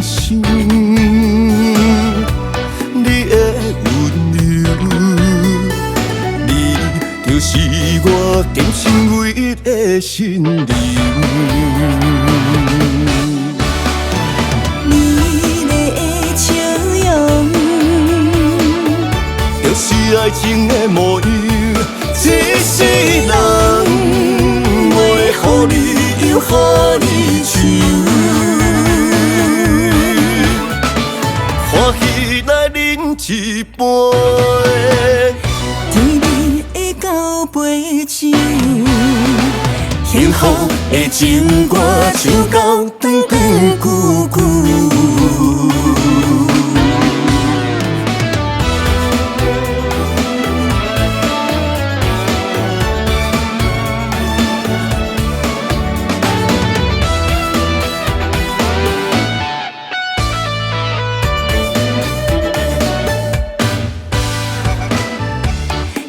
心，你的温柔，你就是我今生唯一的信任。美丽的笑容，就是爱情的模样。一世人，我会予你又予你唱。欢喜来饮一杯，甜蜜的交杯酒，幸福的情歌唱到长长久久。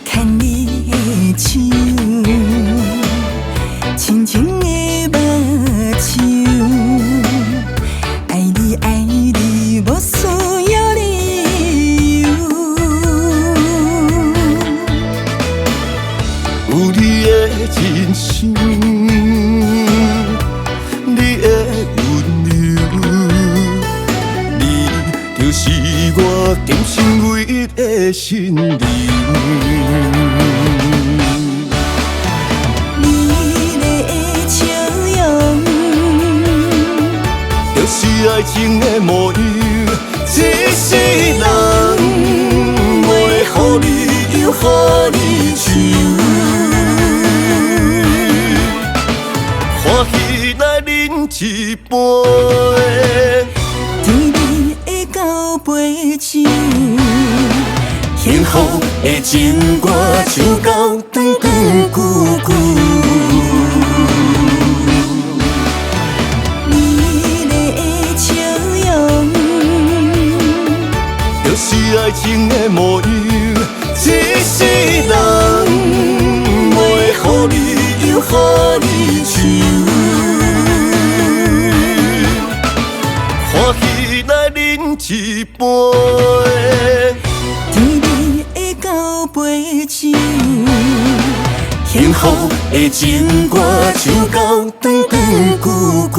牵你的手，轻轻的目睭，爱你爱你，无需要理由。有你的真心，你的温柔，你就是我今生唯一的信任。美丽的笑容，就是爱情的模样。一世人，我会予你又予你唱。欢喜来饮一杯，甜蜜的交杯酒，幸福的情歌唱到长长久久。美丽的笑容，就是爱情的模样。一世人，我会予你又予你唱。欢喜来饮一杯，甜蜜的交杯酒，幸福的情歌唱到长长久久。